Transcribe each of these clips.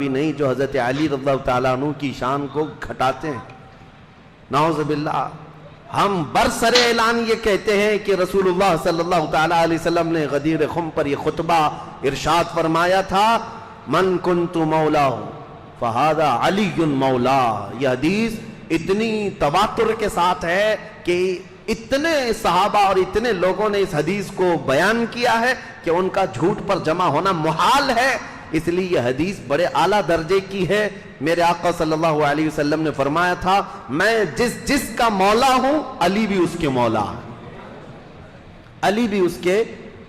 بھی نہیں جو حضرت علی رضی اللہ تعالیٰ عنہ کی شان کو گھٹاتے ہیں. نعوذ باللہ. ہم برسر اعلان یہ کہتے ہیں کہ رسول اللہ صلی اللہ تعالیٰ علیہ وسلم نے غدیر خم پر یہ خطبہ ارشاد فرمایا تھا, من کنت مولا فہذا علی مولا. یہ حدیث اتنی تواتر کے ساتھ ہے کہ اتنے صحابہ اور اتنے لوگوں نے اس حدیث کو بیان کیا ہے کہ ان کا جھوٹ پر جمع ہونا محال ہے. اس لیے یہ حدیث بڑے اعلیٰ درجے کی ہے. میرے آقا صلی اللہ علیہ وسلم نے فرمایا تھا, میں جس کا مولا ہوں علی بھی اس کے مولا ہے, علی بھی اس کے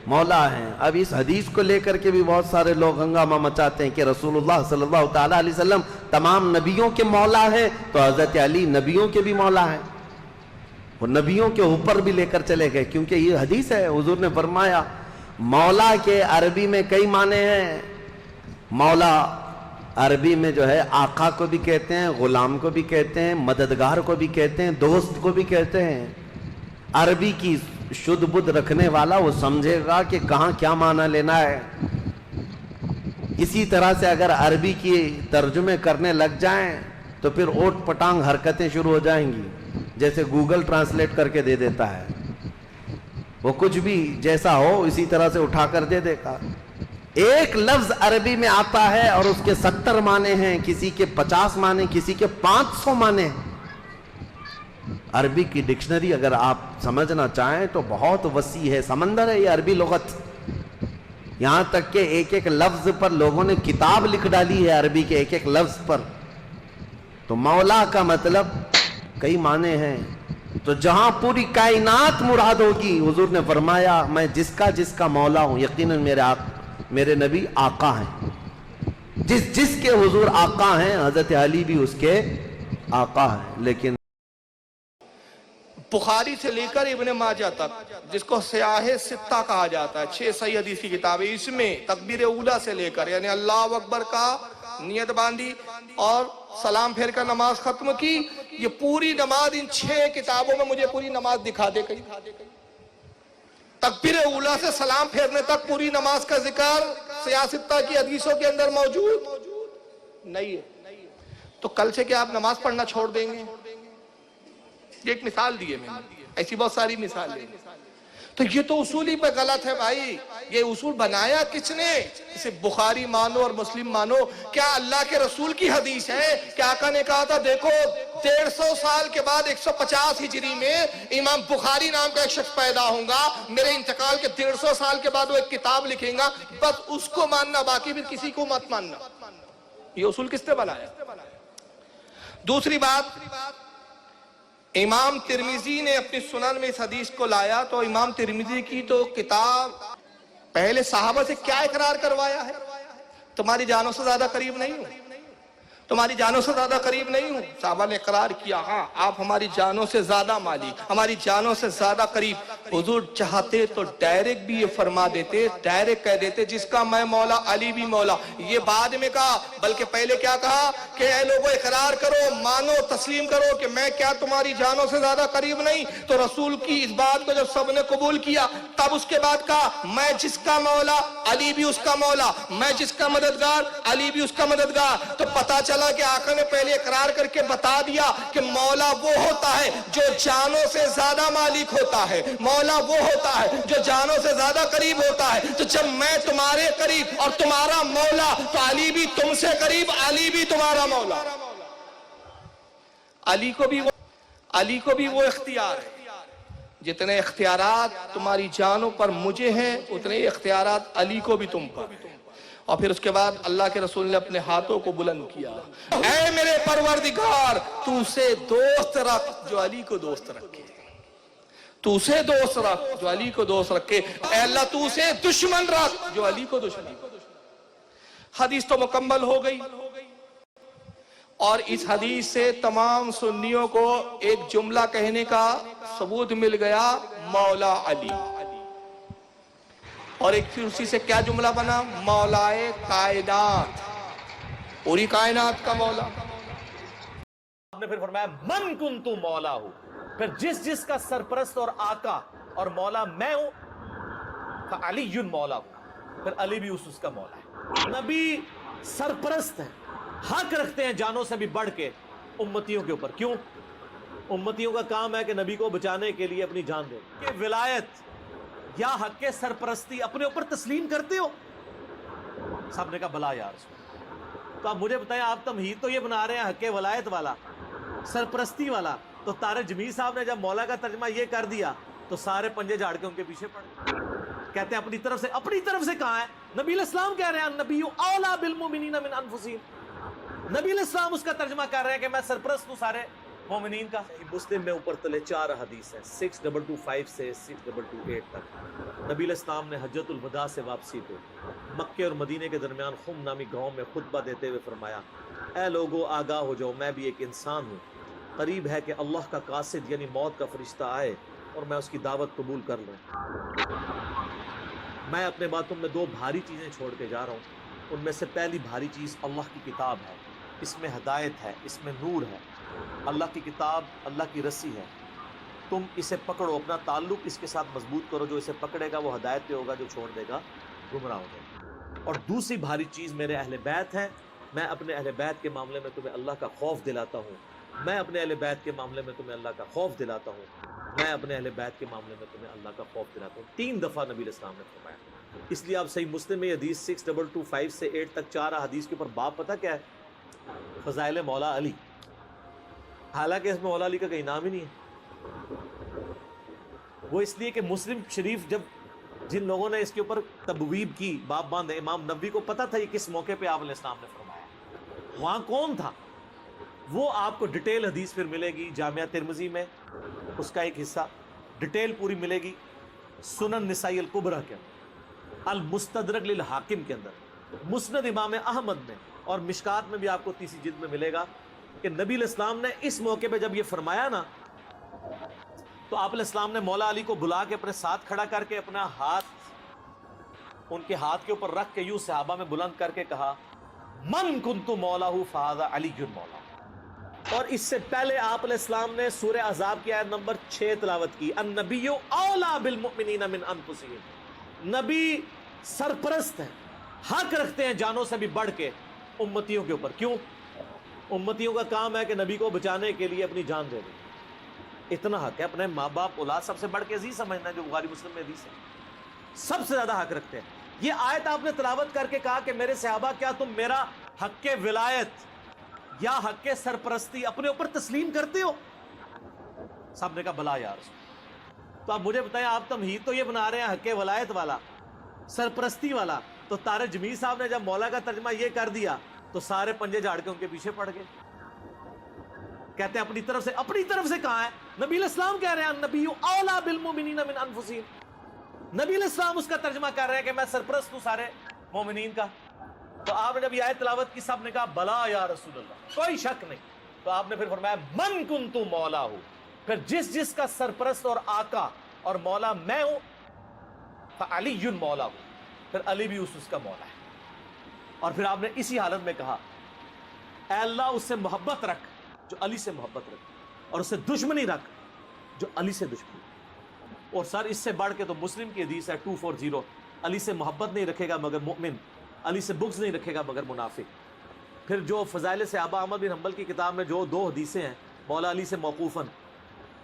مولا ہیں. اب اس حدیث کو لے کر کے بھی بہت سارے لوگ ہنگامہ مچاتے ہیں کہ رسول اللہ صلی اللہ تعالیٰ علیہ وسلم تمام نبیوں کے مولا ہیں, تو حضرت علی نبیوں کے بھی مولا ہیں. وہ نبیوں کے اوپر بھی لے کر چلے گئے, کیونکہ یہ حدیث ہے. حضور نے فرمایا مولا کے عربی میں کئی معنی ہیں. مولا عربی میں جو ہے آقا کو بھی کہتے ہیں, غلام کو بھی کہتے ہیں, مددگار کو بھی کہتے ہیں, دوست کو بھی کہتے ہیں. عربی کی شدھ بدھ رکھنے والا وہ سمجھے گا کہ کہاں کیا معنی لینا ہے. اسی طرح سے اگر عربی کی ترجمے کرنے لگ جائیں تو پھر اوٹ پٹانگ حرکتیں شروع ہو جائیں گی, جیسے گوگل ٹرانسلیٹ کر کے دے دیتا ہے. وہ کچھ بھی جیسا ہو اسی طرح سے اٹھا کر دے دے گا. ایک لفظ عربی میں آتا ہے اور اس کے 70 معنی ہیں, کسی کے 50 معنی, کسی کے 500 معنی. عربی کی ڈکشنری اگر آپ سمجھنا چاہیں تو بہت وسیع ہے, سمندر ہے یہ عربی لغت. یہاں تک کہ ایک ایک لفظ پر لوگوں نے کتاب لکھ ڈالی ہے عربی کے ایک ایک لفظ پر. تو مولا کا مطلب کئی معنی ہیں. تو جہاں پوری کائنات مراد ہوگی, حضور نے فرمایا میں جس کا مولا ہوں, یقیناً میرے نبی آقا ہیں. جس کے حضور آقا ہیں, حضرت علی بھی اس کے آقا ہیں. لیکن بخاری سے لے کر ابن ماجہ تک, جس کو سیاہ ستہ کہا جاتا ہے, 6 صحیح حدیث کی کتاب ہے, اس میں تکبیر اولیٰ سے لے کر یعنی اللہ اکبر کا نیت باندھی اور سلام پھیر کر نماز ختم کی, یہ پوری نماز ان 6 کتابوں میں مجھے پوری نماز دکھا دے کہیں. تکبیر اولیٰ سے سلام پھیرنے تک پوری نماز کا ذکر سیاہ ستہ کی حدیثوں کے اندر موجود نہیں ہے. تو کل سے کیا آپ نماز پڑھنا چھوڑ دیں گے؟ یہ ایک مثال دی ہے میں نے, ایسی بہت ساری مثالیں. تو یہ تو اصولی پہ غلط ہے بھائی. یہ اصول بنایا کس نے؟ اسے بخاری مانو اور مسلم مانو. کیا اللہ کے رسول کی حدیث ہے کہ آقا نے کہا تھا دیکھو 150 سال کے بعد 150 ہجری میں امام بخاری نام کا ایک شخص پیدا ہوں گا, میرے انتقال کے 150 سال کے بعد وہ ایک کتاب لکھیں گا, بس اس کو ماننا, باقی پھر کسی کو مت ماننا. یہ اصول کس نے بنایا؟ دوسری بات, امام ترمذی نے اپنی سنن میں اس حدیث کو لایا, تو امام ترمذی کی تو کتاب پہلے صحابہ سے کیا اقرار کروایا ہے, تمہاری جانوں سے زیادہ قریب نہیں ہوں, تمہاری جانوں سے زیادہ قریب نہیں ہوں. صحابہ نے اقرار کیا, ہاں آپ ہماری جانوں سے زیادہ مالک, ہماری جانوں سے زیادہ قریب. حضور چاہتے تو ڈائریکٹ بھی یہ فرما دیتے, ڈائریکٹ کہہ دیتے جس کا میں مولا علی بھی مولا. یہ بعد میں کہا, بلکہ پہلے کیا کہا کہ اے لوگوں اقرار کرو, مانو, تسلیم کرو کہ میں کیا تمہاری جانوں سے زیادہ قریب نہیں. تو رسول کی اس بات کو جب سب نے قبول کیا, تب اس کے بعد کہا میں جس کا مولا علی بھی اس کا مولا, میں جس کا مددگار علی بھی اس کا مددگار. تو پتا چلا کہ آقا نے پہلے اقرار کر کے بتا دیا کہ مولا وہ ہوتا ہے جو جانوں سے زیادہ مالک ہوتا ہے, مولا وہ ہوتا ہے جو جانوں سے زیادہ قریب ہوتا ہے. تو جب میں تمہارے قریب اور تمہارا مولا, تو علی بھی تم سے قریب, علی بھی تمہارا مولا. علی کو بھی وہ اختیار ہے, جتنے اختیارات تمہاری جانوں پر مجھے ہیں اتنے اختیارات علی کو بھی تم پر. اور پھر اس کے بعد اللہ کے رسول نے اپنے ہاتھوں کو بلند کیا, اے میرے پروردگار تو اسے دوست رکھ جو علی کو دوست رکھے, تو اسے دوست رکھ جو علی کو دوست رکھے. اے اللہ تو اسے دشمن رکھ جو علی کو دشمن. حدیث تو مکمل ہو گئی, اور اس حدیث سے تمام سنیوں کو ایک جملہ کہنے کا ثبوت مل گیا, مولا علی. اور ایک پھر اسی سے کیا جملہ بنا, مولائے کائنات, پوری کائنات کا مولا. آپ نے پھر فرمایا من کنت مولا ہوں, پھر جس کا سرپرست اور آقا اور مولا میں ہوں, فعلی مولا ہوں, پھر علی بھی اس کا مولا ہے. نبی سرپرست ہے, حق رکھتے ہیں جانوں سے بھی بڑھ کے امتیوں کے اوپر. کیوں؟ امتیوں کا کام ہے کہ نبی کو بچانے کے لیے اپنی جان دے. کہ ولایت یا حق سرپرستی اپنے اوپر تسلیم کرتے ہو؟ سب نے کہا بلا یا رسول. تو آپ مجھے بتائیں، آپ تمہید تو یہ بنا رہے ہیں حق ولایت والا، سرپرستی والا. تو طارق جمیل صاحب نے جب مولا کا ترجمہ یہ کر دیا تو سارے پنجے جھاڑ کے ان کے پیچھے پڑ گئے. کہتے ہیں اپنی طرف سے کہاں ہے؟ نبی علیہ السلام کہہ رہے ہیں نبی اولا بالمؤمنین من انفسہم. نبی علیہ السلام اس کا ترجمہ کر رہے ہیں کہ میں سرپرست ہوں سارے مومنین کا. مسلم میں اوپر تلے 4 حدیث ہیں 6225 سے 6228 تک. نبی علیہ السلام نے حجۃ الوداع سے واپسی پہ مکے اور مدینے کے درمیان خم نامی گاؤں میں خطبہ دیتے ہوئے فرمایا، اے لوگو آگاہ ہو جاؤ، میں بھی ایک انسان ہوں. قریب ہے کہ اللہ کا قاصد یعنی موت کا فرشتہ آئے اور میں اس کی دعوت قبول کر لوں. میں اپنے باتوں میں 2 بھاری چیزیں چھوڑ کے جا رہا ہوں. ان میں سے پہلی بھاری چیز اللہ کی کتاب ہے. اس میں ہدایت ہے، اس میں نور ہے. اللہ کی کتاب اللہ کی رسی ہے، تم اسے پکڑو، اپنا تعلق اس کے ساتھ مضبوط کرو. جو اسے پکڑے گا وہ ہدایت پہ ہوگا، جو چھوڑ دے گا گمراہ ہو جائے گا. اور دوسری بھاری چیز میرے اہل بیت ہے. میں اپنے اہل بیت کے معاملے میں تمہیں اللہ کا خوف دلاتا ہوں. میں اپنے اہل بیت کے معاملے میں تمہیں اللہ کا خوف دلاتا ہوں. میں اپنے اہل بیت کے معاملے میں تمہیں اللہ کا خوف دلاتا ہوں. 3 دفعہ نبی علیہ السلام نے فرمایا. اس لیے آپ صحیح مسلم میں حدیث 6225 سے 8 تک 4 حدیث کے اوپر باب پتہ کیا ہے؟ فضائل مولا علی. حالانکہ اس میں مولا علی کا کہیں نام ہی نہیں ہے. وہ اس لیے کہ مسلم شریف جب جن لوگوں نے اس کے اوپر تبویب کی، باب باندھے، امام نبوی کو پتہ تھا یہ کس موقع پہ آپ علیہ السلام نے فرمایا. وہاں کون تھا؟ وہ آپ کو ڈیٹیل حدیث پھر ملے گی جامعہ ترمذی میں، اس کا ایک حصہ ڈیٹیل پوری ملے گی سنن نسائی الکبریٰ کے اندر، المستدرک للحاکم کے اندر، مسند امام احمد میں، اور مشکات میں بھی آپ کو 30 جلد میں ملے گا کہ نبی علیہ السلام نے اس موقع پہ جب یہ فرمایا نا، تو آپ علیہ السلام نے مولا علی کو بلا کے اپنے ساتھ کھڑا کر کے اپنا ہاتھ ان کے ہاتھ کے اوپر رکھ کے یوں صحابہ میں بلند کر کے کہا، من کنت مولا فہذا علی مولا. اور اس سے پہلے آپ علیہ السلام نے سورہ احزاب کی آیت نمبر 6 تلاوت کی، النبی اولا بالمؤمنین من انفسہم. نبی سرپرست ہیں، حق رکھتے ہیں جانوں سے بھی بڑھ کے امتیوں کے اوپر. کیوں؟ امتیوں کا کام ہے کہ نبی کو بچانے کے لیے اپنی جان دے دیں. اتنا حق ہے. اپنے ماں باپ اولاد سب سے بڑھ کے عزیز سمجھنا ہے، جو بخاری مسلم میں حدیث ہے. سب سے زیادہ حق رکھتے ہیں. یہ آیت آپ نے تلاوت کر کے کہا کہ میرے صحابہ کیا تم میرا حق ولایت یا حق سرپرستی اپنے اوپر تسلیم کرتے ہو؟ سب نے کہا بلا یا رسول. تو آپ مجھے بتائیں، آپ تمہید تو یہ بنا رہے ہیں حق ولایت والا، سرپرستی والا. تو طارق جمیل صاحب نے جب مولا کا ترجمہ یہ کر دیا تو سارے پنجے جھاڑ کے ان کے پیچھے پڑ گئے. کہتے ہیں اپنی طرف سے کہاں ہے؟ نبی علیہ السلام کہہ رہے ہیں نبی اولا بالمؤمنین من انفسہم. نبی علیہ السلام اس کا ترجمہ کر رہے ہیں کہ میں سرپرست ہوں سارے مومنین کا. تو آپ نے جب یہ آیت تلاوت کی سب نے کہا بلا یا رسول اللہ، کوئی شک نہیں. تو آپ نے پھر فرمایا من کنت مولا ہوں، پھر جس کا سرپرست اور آقا اور مولا میں ہوں، فعلی مولا ہوں، پھر علی بھی اس کا مولا ہے. اور پھر آپ نے اسی حالت میں کہا اے اللہ اس سے محبت رکھ جو علی سے محبت رکھ، اور اس سے دشمنی رکھ جو علی سے دشمنی. اور سر اس سے بڑھ کے تو مسلم کی حدیث ہے 240، علی سے محبت نہیں رکھے گا مگر مؤمن، علی سے بغض نہیں رکھے گا مگر منافق. پھر جو فضائل صحابہ احمد بن حنبل کی کتاب میں جو 2 حدیثیں ہیں مولا علی سے موقوفاً،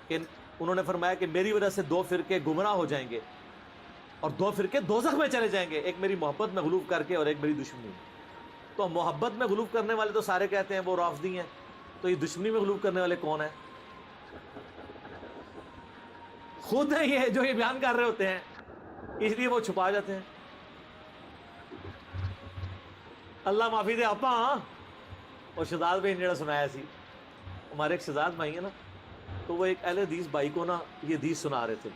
کہ انہوں نے فرمایا کہ میری وجہ سے 2 فرقے گمراہ ہو جائیں گے اور 2 فرقے دوزخ میں چلے جائیں گے، ایک میری محبت میں غلوف کر کے اور ایک میری دشمنی میں. تو محبت میں غلوف کرنے والے تو سارے کہتے ہیں وہ رافضی ہیں، تو یہ دشمنی میں غلوف کرنے والے کون ہیں؟ خود ہیں یہ جو یہ بیان کر رہے ہوتے ہیں، اس لیے وہ چھپا جاتے ہیں. اللہ معافی دے آپا. اور شہزاد بھائی نے جڑا سنایا سی، ہمارے ایک شہزاد بھائی ہیں نا، تو وہ ایک اہل حدیث بھائی کو نا یہ حدیث سنا رہے تھے.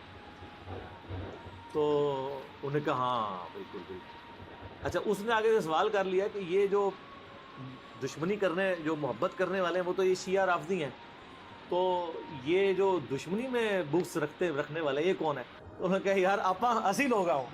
تو انہوں نے کہا ہاں بالکل بالکل. اچھا اس نے آگے سے سوال کر لیا کہ یہ جو دشمنی کرنے، جو محبت کرنے والے ہیں وہ تو یہ شیعہ رافضی ہیں، تو یہ جو دشمنی میں بغض رکھنے والے یہ کون ہے؟ تو انہوں نے کہا یار آپا اسی لوگ آؤں.